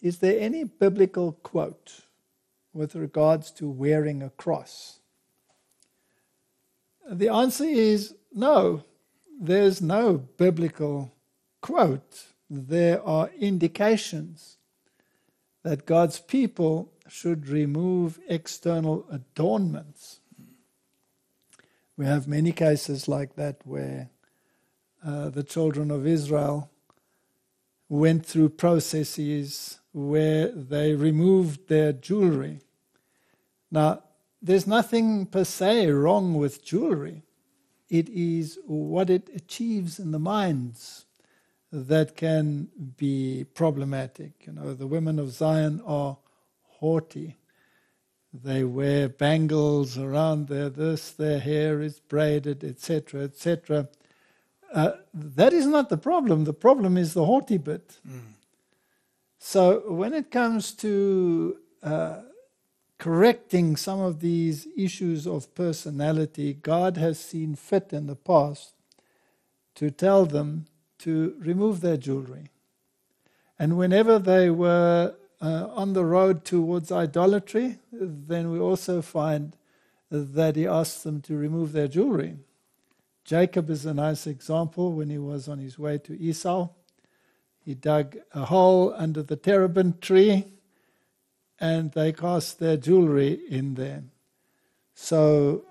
is there any biblical quote with regards to wearing a cross? The answer is no. There's no biblical quote. There are indications that God's people should remove external adornments. We have many cases like that where the children of Israel went through processes where they removed their jewelry. Now, there's nothing per se wrong with jewelry. It is what it achieves in the minds that can be problematic. You know, the women of Zion are haughty. They wear bangles around their hair is braided, etc., etc. That is not the problem. The problem is the haughty bit. So when it comes to correcting some of these issues of personality, God has seen fit in the past to tell them to remove their jewelry. And whenever they were on the road towards idolatry, then we also find that he asked them to remove their jewelry. Jacob is a nice example. When he was on his way to Esau, he dug a hole under the terebinth tree and they cast their jewelry in there. So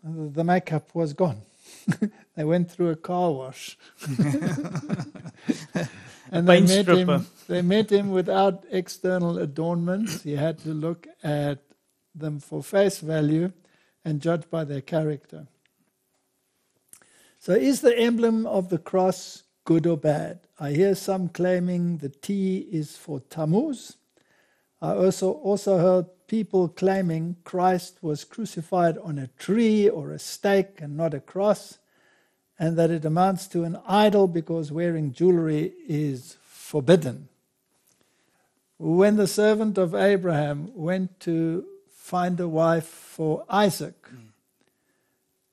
the makeup was gone. They went through a car wash. And they met him without external adornments. He had to look at them for face value and judge by their character. So is the emblem of the cross good or bad? I hear some claiming the T is for Tammuz. I also heard people claiming Christ was crucified on a tree or a stake and not a cross, and that it amounts to an idol because wearing jewelry is forbidden. When the servant of Abraham went to find a wife for Isaac,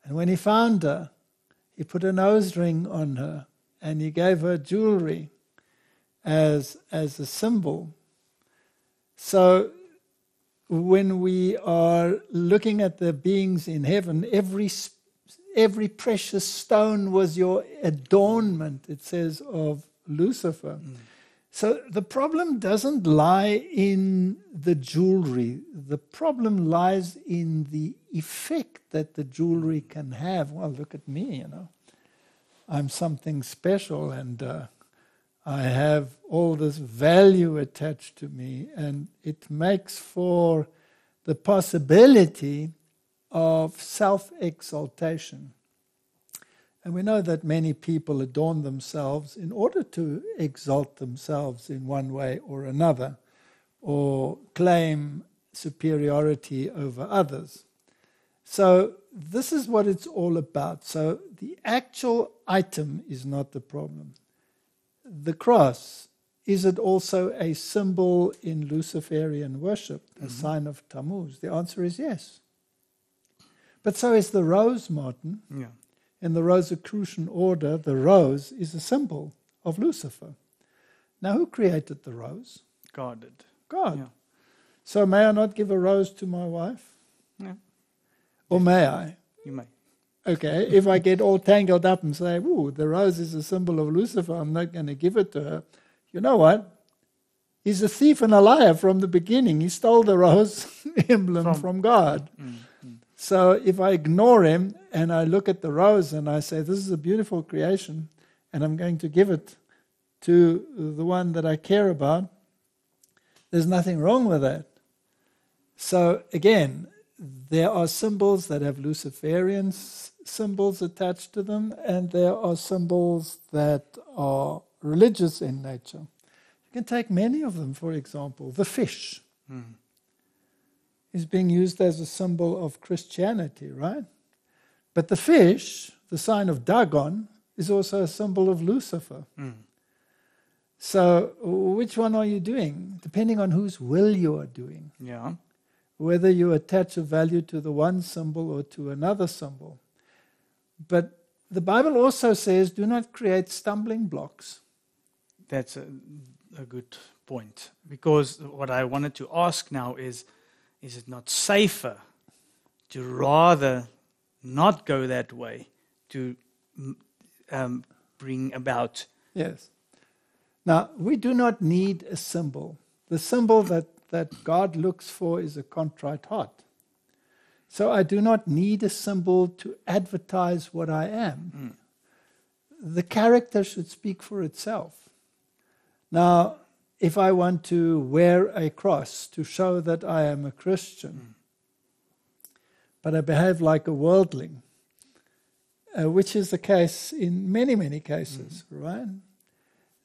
and when he found her, he put a nose ring on her and he gave her jewelry as a symbol. So when we are looking at the beings in heaven, every precious stone was your adornment, it says, of Lucifer. So the problem doesn't lie in the jewelry. The problem lies in the effect that the jewelry can have. Well, look at me, I'm something special and I have all this value attached to me, and it makes for the possibility of self-exaltation. And we know that many people adorn themselves in order to exalt themselves in one way or another, or claim superiority over others. So this is what it's all about. So the actual item is not the problem. The cross, is it also a symbol in Luciferian worship, a sign of Tammuz? The answer is yes. But so is the rose, Martin. Yeah. In the Rosicrucian order, the rose is a symbol of Lucifer. Now, who created the rose? God did. God. Yeah. So may I not give a rose to my wife? Yeah. Or may I? You may. Okay, if I get all tangled up and say, ooh, the rose is a symbol of Lucifer, I'm not going to give it to her. You know what? He's a thief and a liar from the beginning. He stole the rose emblem from God. So if I ignore him and I look at the rose and I say, this is a beautiful creation and I'm going to give it to the one that I care about, there's nothing wrong with that. So again, there are symbols that have Luciferian symbols attached to them, and there are symbols that are religious in nature. You can take many of them, for example. The fish is being used as a symbol of Christianity, right? But the fish, the sign of Dagon, is also a symbol of Lucifer. So which one are you doing? Depending on whose will you are doing. Yeah. Whether you attach a value to the one symbol or to another symbol. But the Bible also says, do not create stumbling blocks. That's a good point. Because what I wanted to ask now is it not safer to rather not go that way to bring about? Yes. Now, we do not need a symbol. The symbol that God looks for is a contrite heart. So I do not need a symbol to advertise what I am. The character should speak for itself. Now, if I want to wear a cross to show that I am a Christian, but I behave like a worldling, which is the case in many, many cases, right?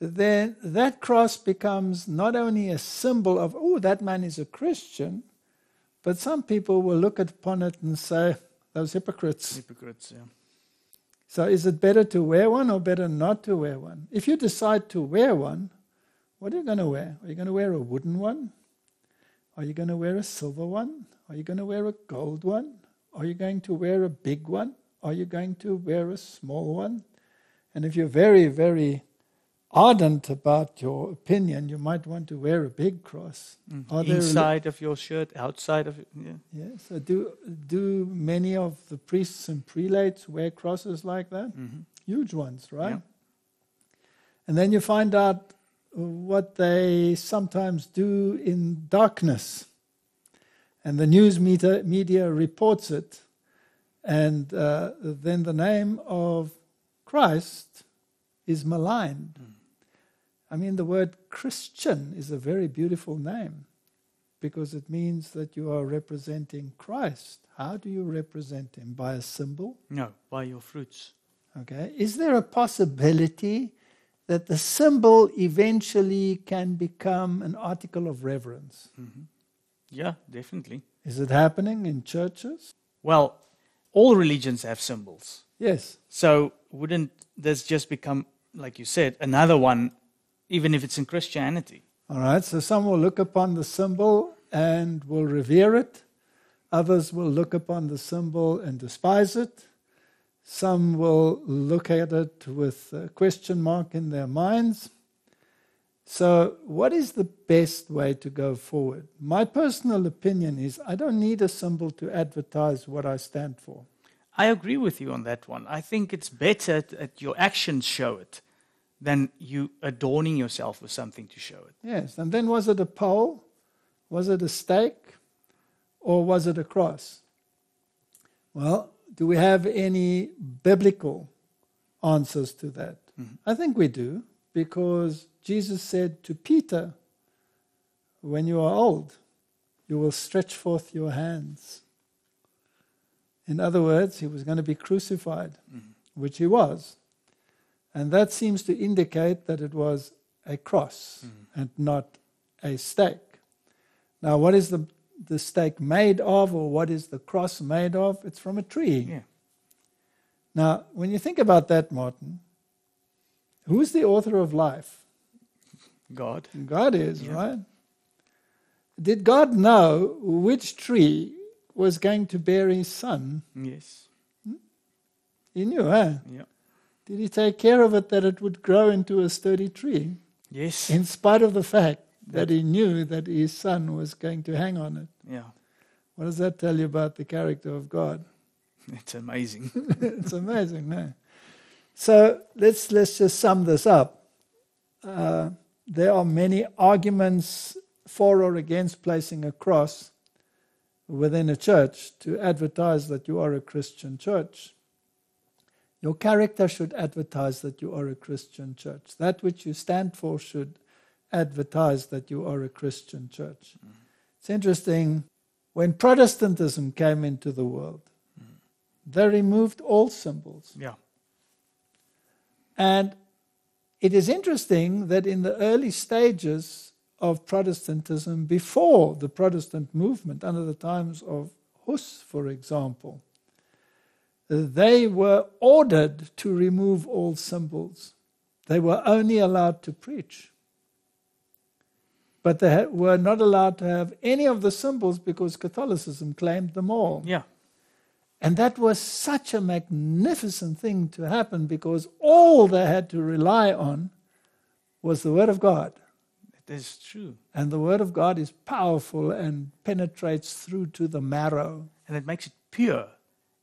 Then that cross becomes not only a symbol of, oh, that man is a Christian, but some people will look upon it and say, those hypocrites. Hypocrites, yeah. So is it better to wear one or better not to wear one? If you decide to wear one, what are you going to wear? Are you going to wear a wooden one? Are you going to wear a silver one? Are you going to wear a gold one? Are you going to wear a big one? Are you going to wear a small one? And if you're very, very ardent about your opinion, you might want to wear a big cross. Inside of your shirt, outside of it. Yeah. So do many of the priests and prelates wear crosses like that? Huge ones, right? Yeah. And then you find out what they sometimes do in darkness. And the news media reports it. And then the name of Christ is maligned. I mean, the word Christian is a very beautiful name because it means that you are representing Christ. How do you represent him? By a symbol? No, by your fruits. Okay. Is there a possibility that the symbol eventually can become an article of reverence? Yeah, definitely. Is it happening in churches? Well, all religions have symbols. Yes. So wouldn't this just become, like you said, another one, even if it's in Christianity? All right, so some will look upon the symbol and will revere it. Others will look upon the symbol and despise it. Some will look at it with a question mark in their minds. So what is the best way to go forward? My personal opinion is I don't need a symbol to advertise what I stand for. I agree with you on that one. I think it's better that your actions show it than you adorning yourself with something to show it. Yes, and then was it a pole? Was it a stake? Or was it a cross? Well, do we have any biblical answers to that? I think we do, because Jesus said to Peter, when you are old, you will stretch forth your hands. In other words, he was going to be crucified, which he was. And that seems to indicate that it was a cross and not a stake. Now, what is the stake made of, or what is the cross made of? It's from a tree. Yeah. Now, when you think about that, Martin, who's the author of life? God. God is, right? Did God know which tree was going to bear his son? Yes. He knew, huh? Yeah. Did he take care of it that it would grow into a sturdy tree? Yes. In spite of the fact that he knew that his son was going to hang on it. Yeah. What does that tell you about the character of God? It's amazing. It's amazing, no? So let's just sum this up. There are many arguments for or against placing a cross within a church to advertise that you are a Christian church. Your character should advertise that you are a Christian church. That which you stand for should advertise that you are a Christian church. It's interesting, when Protestantism came into the world, they removed all symbols. Yeah. And it is interesting that in the early stages of Protestantism, before the Protestant movement, under the times of Hus, for example, they were ordered to remove all symbols. They were only allowed to preach. But they were not allowed to have any of the symbols because Catholicism claimed them all. Yeah. And that was such a magnificent thing to happen because all they had to rely on was the Word of God. That is true. And the Word of God is powerful and penetrates through to the marrow. And it makes it pure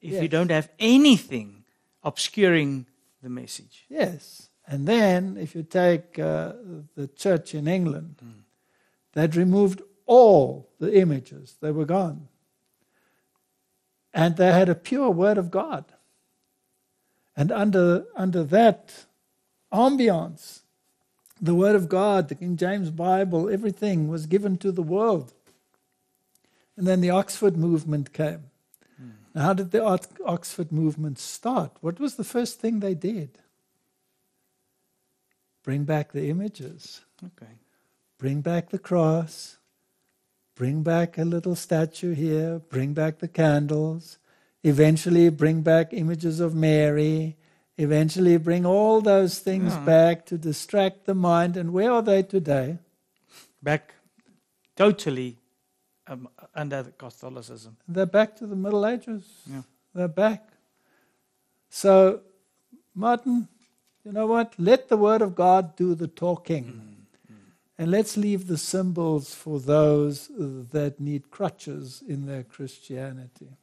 if you Yes. don't have anything obscuring the message. Yes. And then, if you take the church in England, they'd removed all the images. They were gone. And they had a pure Word of God. And under that ambience, the Word of God, the King James Bible, everything was given to the world. And then the Oxford movement came. Now, how did the Oxford movement start? What was the first thing they did? Bring back the images. Okay. Bring back the cross. Bring back a little statue here. Bring back the candles. Eventually bring back images of Mary. Eventually bring all those things back to distract the mind. And where are they today? Back totally under Catholicism. They're back to the Middle Ages. Yeah. They're back. So, Martin, you know what? Let the Word of God do the talking. And let's leave the symbols for those that need crutches in their Christianity.